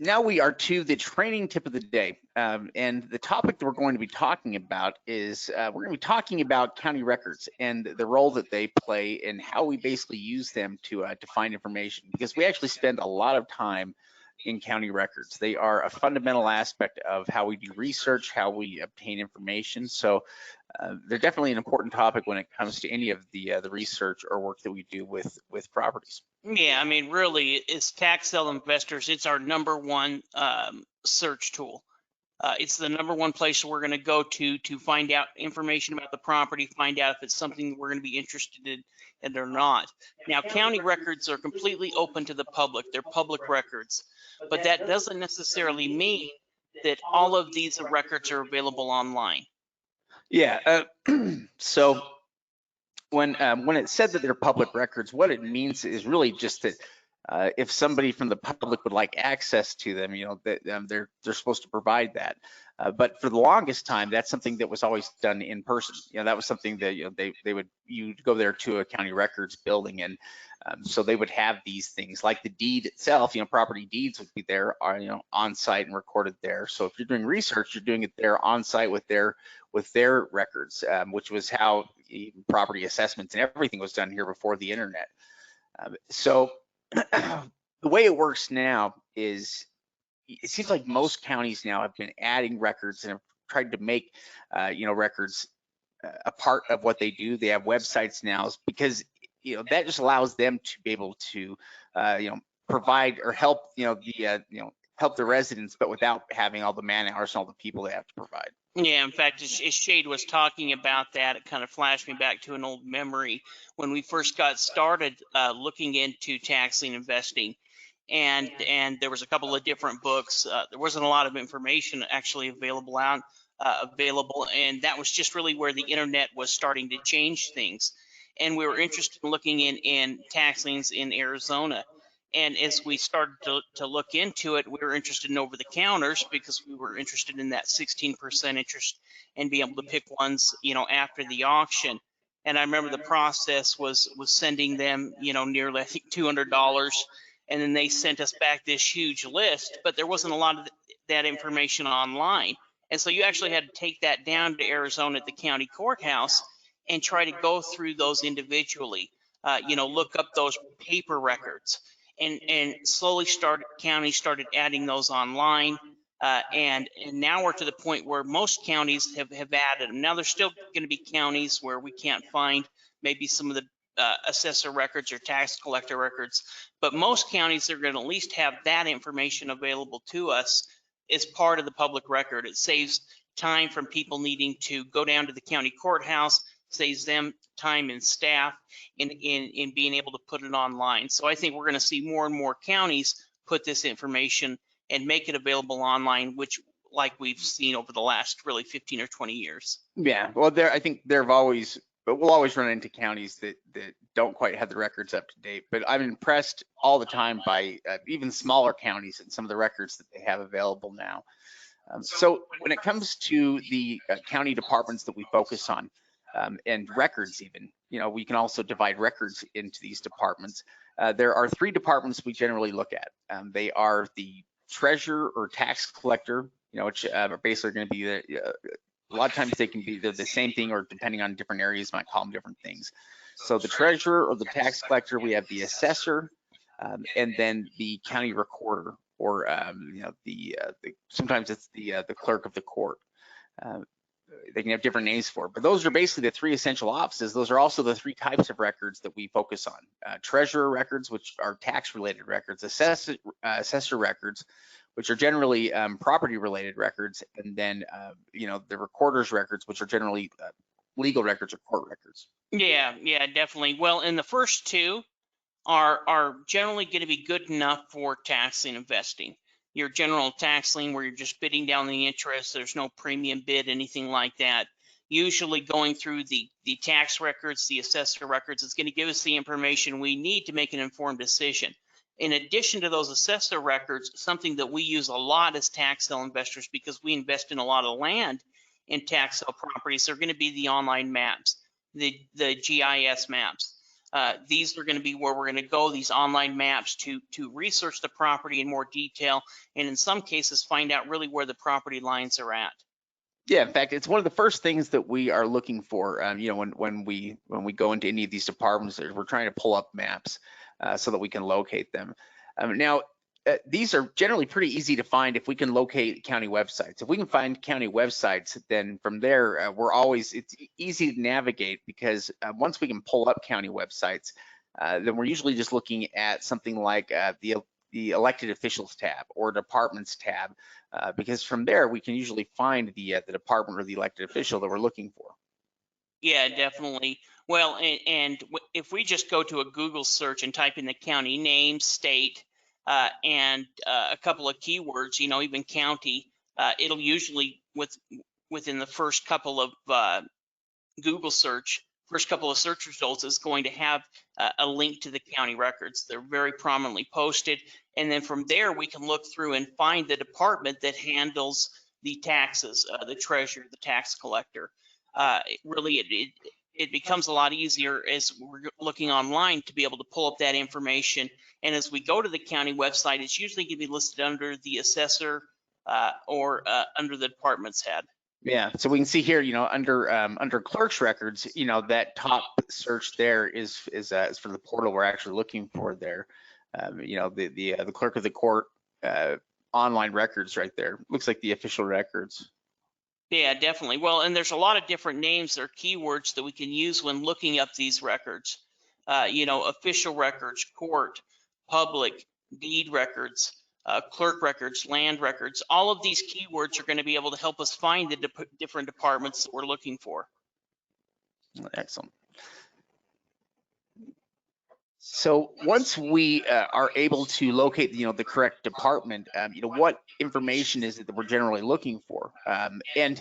Now we are to the training tip of the day. And the topic that we're going to be talking about is we're going to be talking about county records and the role that they play and how we basically use them to find information, because we actually spend a lot of time in county records. They are a fundamental aspect of how we do research, how we obtain information. So they're definitely an important topic when it comes to any of the research or work that we do with properties. Yeah, I mean, really, as tax sale investors, it's our number one search tool. It's the number one place we're going to go to find out information about the property, find out if it's something we're going to be interested in or not. Now, county records are completely open to the public. They're public records, but that doesn't necessarily mean that all of these records are available online. Yeah. So when it's said that they're public records, what it means is really just that if somebody from the public would like access to them, that they're supposed to provide that. But for the longest time, that's something that was always done in person. That was something that you'd go there to a county records building, and so they would have these things like the deed itself. Property deeds would be there, on site and recorded there. So if you're doing research, you're doing it there on site with their records, which was how property assessments and everything was done here before the internet. So the way it works now is it seems like most counties now have been adding records and have tried to make records a part of what they do. They have websites now because that just allows them to be able to provide or help help the residents, but without having all the man hours and all the people they have to provide. Yeah, in fact, as Shade was talking about that, it kind of flashed me back to an old memory when we first got started looking into tax lien investing. And there was a couple of different books. There wasn't a lot of information actually available, and that was just really where the internet was starting to change things. And we were interested in looking in tax liens in Arizona. And as we started to look into it, we were interested in over the counters because we were interested in that 16% interest and be able to pick ones, after the auction. And I remember the process was sending them, nearly I think $200, and then they sent us back this huge list, but there wasn't a lot of that information online. And so you actually had to take that down to Arizona at the county courthouse and try to go through those individually, look up those paper records. And slowly counties started adding those online, and now we're to the point where most counties have added them. Now there's still going to be counties where we can't find maybe some of the assessor records or tax collector records, but most counties are going to at least have that information available to us as part of the public record. It saves time from people needing to go down to the county courthouse, saves them time and staff in being able to put it online. So I think we're going to see more and more counties put this information and make it available online, which like we've seen over the last really 15 or 20 years. Yeah, well, I think we'll always run into counties that don't quite have the records up to date, but I'm impressed all the time by even smaller counties and some of the records that they have available now. So when it comes to the county departments that we focus on, and records even, we can also divide records into these departments. There are three departments we generally look at. They are the treasurer or tax collector, which are basically going to be a lot of times they're the same thing, or depending on different areas, might call them different things. So the treasurer or the tax collector, we have the assessor, and then the county recorder, or sometimes it's the clerk of the court. They can have different names for it, but those are basically the three essential offices. Those are also the three types of records that we focus on. Treasurer records, which are tax-related records, assessor records, which are generally property-related records, and then the recorder's records, which are generally legal records or court records. Yeah, definitely. Well, and the first two are generally going to be good enough for tax lien investing. Your general tax lien, where you're just bidding down the interest, there's no premium bid, anything like that. Usually going through the tax records, the assessor records, is going to give us the information we need to make an informed decision. In addition to those assessor records, something that we use a lot as tax sale investors, because we invest in a lot of land in tax sale properties, are going to be the online maps, the GIS maps. These are going to be where we're going to go, these online maps, to research the property in more detail, and in some cases find out really where the property lines are at. Yeah, in fact, it's one of the first things that we are looking for. When we go into any of these departments, we're trying to pull up maps so that we can locate them. Now, these are generally pretty easy to find if we can locate county websites. If we can find county websites, then from there it's easy to navigate, because once we can pull up county websites, then we're usually just looking at something like the elected officials tab or departments tab, because from there we can usually find the department or the elected official that we're looking for. Yeah, definitely. Well, if we just go to a Google search and type in the county name, state, and a couple of keywords, even county, it'll usually within the first couple of first couple of search results is going to have a link to the county records. They're very prominently posted. And then from there, we can look through and find the department that handles the taxes, the treasurer, the tax collector. It becomes a lot easier as we're looking online to be able to pull up that information. And as we go to the county website, it's usually going to be listed under the assessor or under the department's head. Yeah, so we can see here, under clerk's records, that top search there is for the portal we're actually looking for there. The clerk of the court online records right there. Looks like the official records. Yeah, definitely. Well, and there's a lot of different names or keywords that we can use when looking up these records. Official records, court, public, deed records, clerk records, land records. All of these keywords are going to be able to help us find the different departments that we're looking for. Excellent. So once we are able to locate, the correct department, what information is it that we're generally looking for, and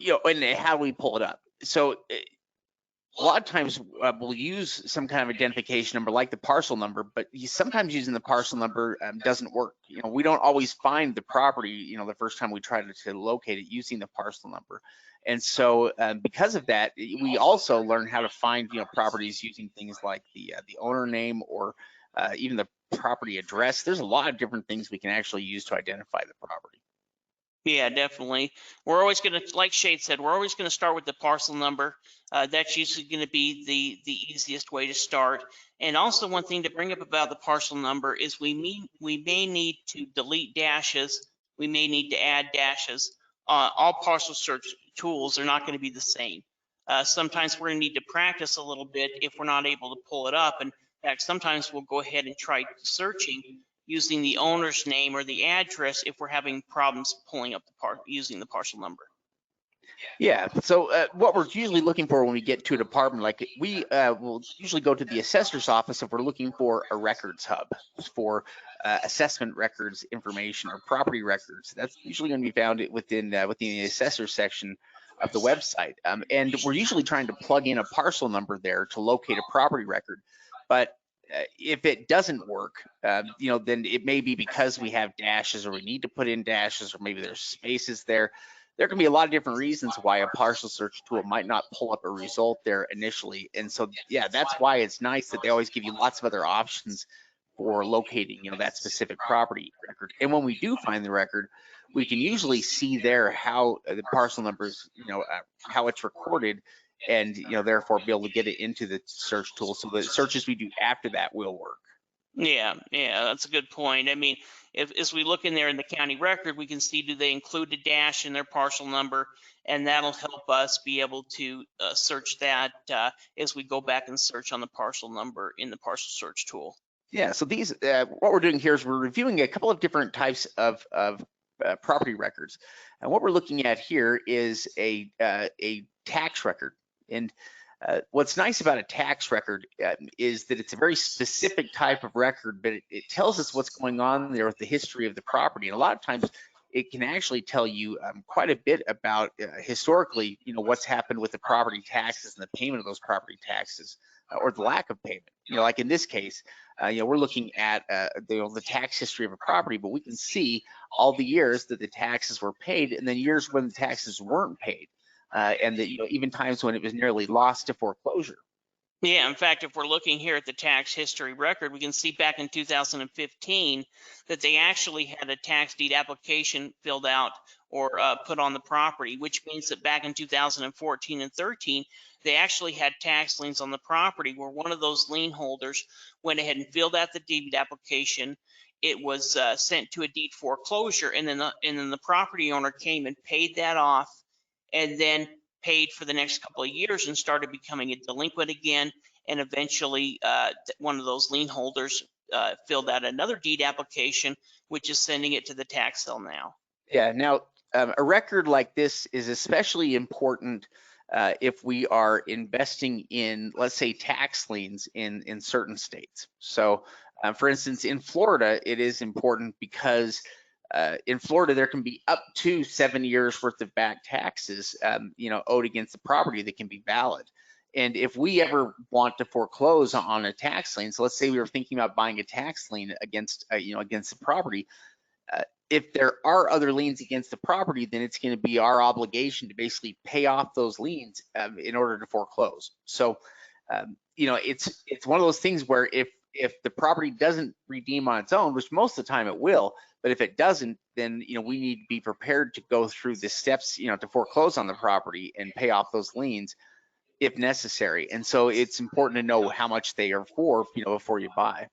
how do we pull it up? So a lot of times we'll use some kind of identification number like the parcel number, but sometimes using the parcel number doesn't work. We don't always find the property, the first time we try to locate it using the parcel number. And so because of that, we also learn how to find, properties using things like the owner name or even the property address. There's a lot of different things we can actually use to identify the property. Yeah, definitely. We're always going to, like Shade said, we're always going to start with the parcel number. That's usually going to be the easiest way to start. And also one thing to bring up about the parcel number is we may need to delete dashes. We may need to add dashes. All parcel search tools are not going to be the same. Sometimes we're going to need to practice a little bit if we're not able to pull it up. And in fact, sometimes we'll go ahead and try searching using the owner's name or the address if we're having problems pulling up using the parcel number. Yeah, so what we're usually looking for when we get to a department, like we will usually go to the assessor's office if we're looking for a records hub for assessment records information or property records. That's usually going to be found within the assessor section of the website. And we're usually trying to plug in a parcel number there to locate a property record. But if it doesn't work, then it may be because we have dashes or we need to put in dashes, or maybe there's spaces there. There can be a lot of different reasons why a parcel search tool might not pull up a result there initially. And so, yeah, that's why it's nice that they always give you lots of other options for locating, that specific property record. And when we do find the record, we can usually see there how the parcel numbers, how it's recorded, and therefore be able to get it into the search tool, so the searches we do after that will work. Yeah, that's a good point. I mean, as we look in there in the county record, we can see, do they include a dash in their parcel number, and that'll help us be able to search that as we go back and search on the parcel number in the parcel search tool. Yeah, so these what we're doing here is we're reviewing a couple of different types of property records, and what we're looking at here is a tax record. And what's nice about a tax record is that it's a very specific type of record, but it tells us what's going on there with the history of the property. And a lot of times it can actually tell you quite a bit about historically, what's happened with the property taxes and the payment of those property taxes or the lack of payment. Like in this case, we're looking at the tax history of a property, but we can see all the years that the taxes were paid and then years when the taxes weren't paid. And that even times when it was nearly lost to foreclosure. Yeah, in fact, if we're looking here at the tax history record, we can see back in 2015 that they actually had a tax deed application filled out or put on the property, which means that back in 2014 and 13, they actually had tax liens on the property where one of those lien holders went ahead and filled out the deed application. It was sent to a deed foreclosure, and then the property owner came and paid that off, and then paid for the next couple of years and started becoming a delinquent again. And eventually, one of those lien holders filled out another deed application, which is sending it to the tax sale now. Yeah. Now, a record like this is especially important if we are investing in, let's say, tax liens in certain states. So, for instance, in Florida, it is important because in Florida, there can be up to 7 years worth of back taxes, owed against the property that can be valid. And if we ever want to foreclose on a tax lien, so let's say we were thinking about buying a tax lien against, against the property, if there are other liens against the property, then it's going to be our obligation to basically pay off those liens in order to foreclose. So, it's one of those things where if the property doesn't redeem on its own, which most of the time it will, but if it doesn't, then we need to be prepared to go through the steps, to foreclose on the property and pay off those liens if necessary. And so it's important to know how much they are for, before you buy.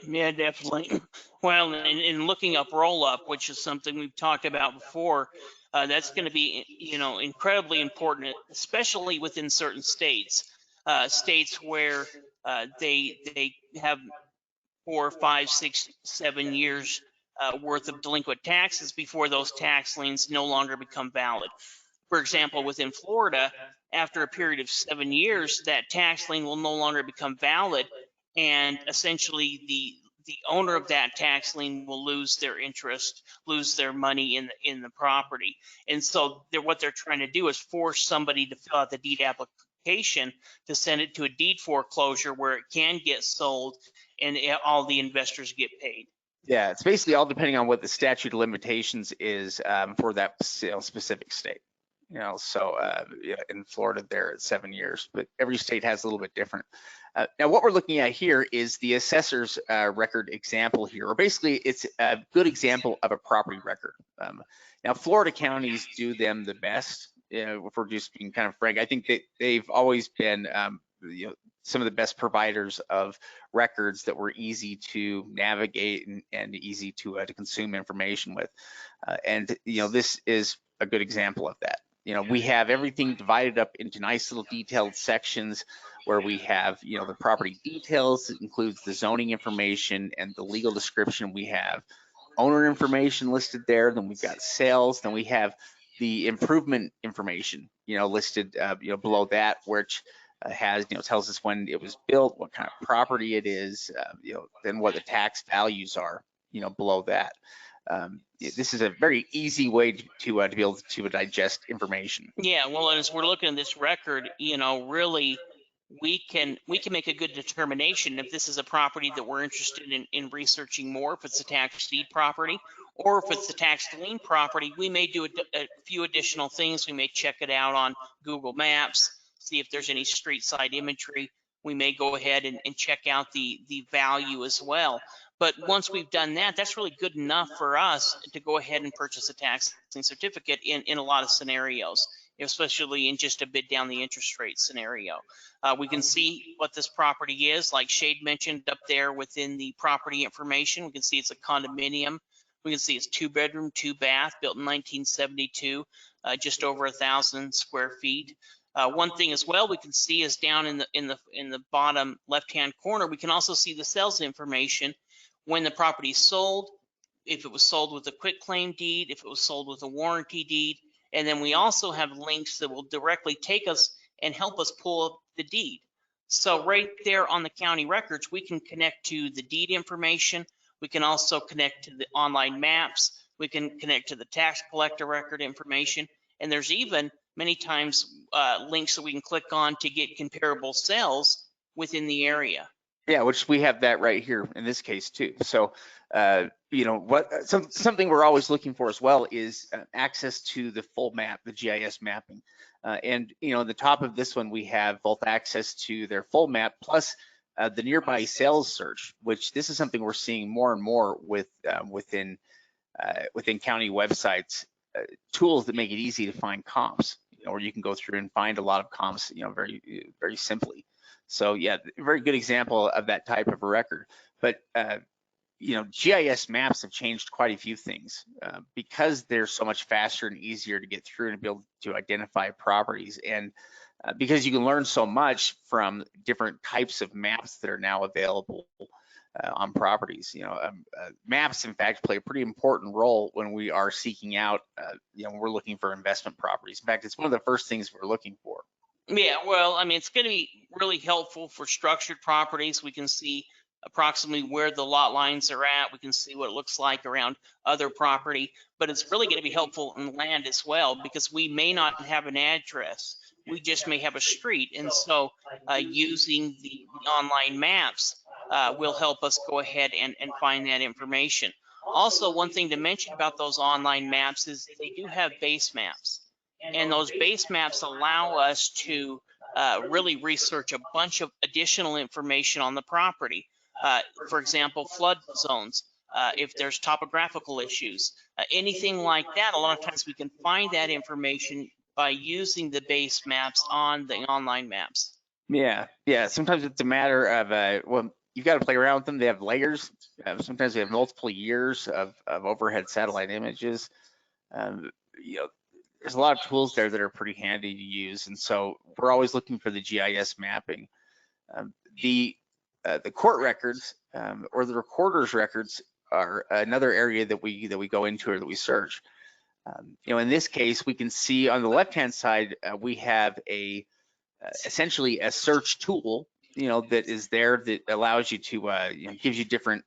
Yeah, definitely. Well, in looking up roll up, which is something we've talked about before, that's going to be, incredibly important, especially within certain states, states where they have 4, 5, 6, 7 years worth of delinquent taxes before those tax liens no longer become valid. For example, within Florida, after a period of 7 years, that tax lien will no longer become valid, and essentially the owner of that tax lien will lose their interest, lose their money in the property. And so what they're trying to do is force somebody to fill out the deed application to send it to a deed foreclosure where it can get sold and all the investors get paid. Yeah, it's basically all depending on what the statute of limitations is for that specific state. So in Florida, they're at 7 years, but every state has a little bit different. Now, what we're looking at here is the assessor's record example here, or basically it's a good example of a property record. Now, Florida counties do them the best. If we're just being kind of frank, I think that they've always been some of the best providers of records that were easy to navigate and easy to consume information with. And this is a good example of that. We have everything divided up into nice little detailed sections where we have, the property details. It includes the zoning information and the legal description. We have owner information listed there. Then we've got sales. Then we have the improvement information, listed, below that, which has, tells us when it was built, what kind of property it is, then what the tax values are, below that. This is a very easy way to be able to digest information. Yeah, well, as we're looking at this record, really we can make a good determination if this is a property that we're interested in researching more, if it's a tax deed property, or if it's a tax lien property. We may do a few additional things. We may check it out on Google Maps, see if there's any street side imagery. We may go ahead and check out the value as well. But once we've done that, that's really good enough for us to go ahead and purchase a tax lien certificate in a lot of scenarios, especially in just a bid down the interest rate scenario. We can see what this property is, like Shade mentioned up there within the property information. We can see it's a condominium. We can see it's 2-bedroom, 2-bath, built in 1972, just over 1,000 square feet. One thing as well we can see is down in the bottom left-hand corner, we can also see the sales information when the property is sold, if it was sold with a quitclaim deed, if it was sold with a warranty deed, and then we also have links that will directly take us and help us pull up the deed. So right there on the county records, we can connect to the deed information. We can also connect to the online maps. We can connect to the tax collector record information. And there's even many times links that we can click on to get comparable sales within the area. Yeah, which we have that right here in this case too. So, you know, something we're always looking for as well is access to the full map, the GIS mapping. And, you know, the top of this one, we have both access to their full map plus the nearby sales search, which this is something we're seeing more and more with within county websites, tools that make it easy to find comps, you know, where you can go through and find a lot of comps, you know, very simply. So yeah, very good example of that type of a record. But you know, GIS maps have changed quite a few things because they're so much faster and easier to get through and be able to identify properties. And because you can learn so much from different types of maps that are now available on properties. You know, maps, in fact, play a pretty important role when we are seeking out, you know, when we're looking for investment properties. In fact, it's one of the first things we're looking for. Yeah, well, I mean, it's going to be really helpful for structured properties. We can see approximately where the lot lines are at. We can see what it looks like around other property, but it's really going to be helpful in land as well because we may not have an address. We just may have a street. And so using the online maps will help us go ahead and find that information. Also, one thing to mention about those online maps is they do have base maps. And those base maps allow us to really research a bunch of additional information on the property. For example, flood zones, if there's topographical issues, anything like that. A lot of times we can find that information by using the base maps on the online maps. Yeah, yeah. Sometimes it's a matter of, well, you've got to play around with them. They have layers. Sometimes they have multiple years of overhead satellite images. You know, there's a lot of tools there that are pretty handy to use, and so we're always looking for the GIS mapping. The court records or the recorder's records are another area that we go into or that we search. You know, in this case, we can see on the left-hand side we have essentially a search tool, you know, that is there that allows you to, you know, gives you different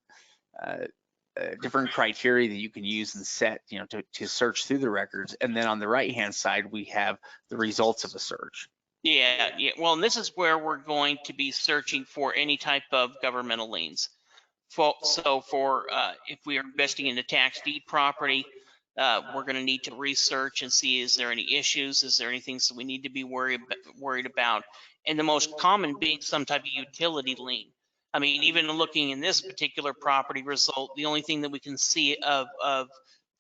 criteria that you can use and set, you know, to search through the records. And then on the right-hand side, we have the results of a search. Yeah. Well, and this is where we're going to be searching for any type of governmental liens. So for if we are investing in a tax deed property, we're going to need to research and see, is there any issues? Is there anything that we need to be worried about? And the most common being some type of utility lien. I mean, even looking in this particular property result, the only thing that we can see of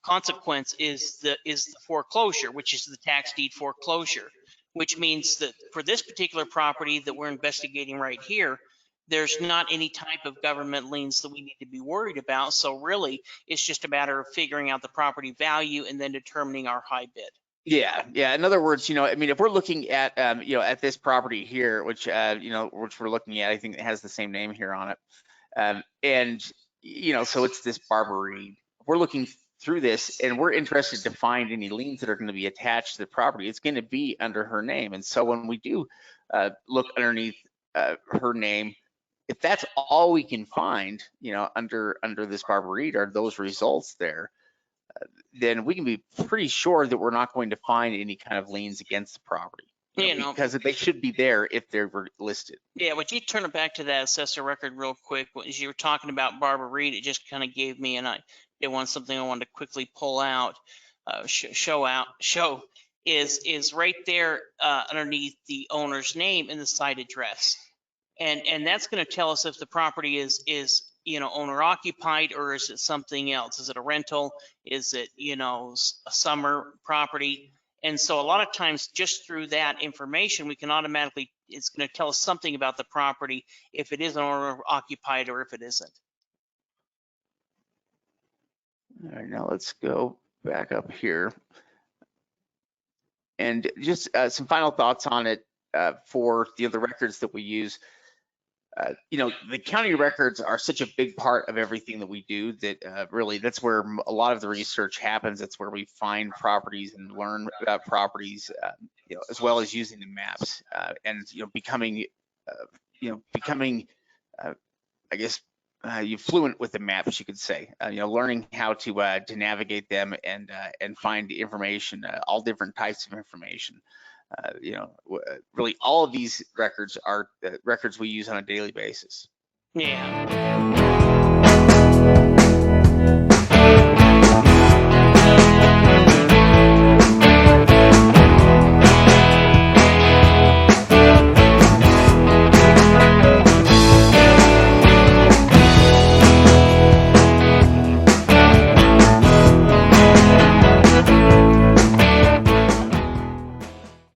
consequence is the foreclosure, which is the tax deed foreclosure, which means that for this particular property that we're investigating right here, there's not any type of government liens that we need to be worried about. So really, it's just a matter of figuring out the property value and then determining our high bid. Yeah, yeah. In other words, you know, I mean, if we're looking at, you know, at this property here, which, you know, which we're looking at, I think it has the same name here on it. And, you know, so it's this Barbara Reed. We're looking through this and we're interested to find any liens that are going to be attached to the property. It's going to be under her name. And so when we do look underneath her name, if that's all we can find, you know, under this Barbara Reed are those results there, then we can be pretty sure that we're not going to find any kind of liens against the property. You know, because they should be there if they were listed. Yeah, would you turn it back to that assessor record real quick? As you were talking about Barbara Reed, it just kind of gave me something I wanted to quickly pull out, show is right there underneath the owner's name and the site address. And that's going to tell us if the property is you know, owner occupied, or is it something else? Is it a rental? Is it, you know, a summer property? And so a lot of times just through that information, we can automatically, it's going to tell us something about the property if it is owner occupied or if it isn't. All right, now let's go back up here. And just some final thoughts on it for the other records that we use. You know, the county records are such a big part of everything that we do that really that's where a lot of the research happens. That's where we find properties and learn about properties, you know, as well as using the maps and, you know, becoming, I guess, you fluent with the maps, you could say. You know, learning how to navigate them and find information, all different types of information. You know, really all of these records are records we use on a daily basis. Yeah.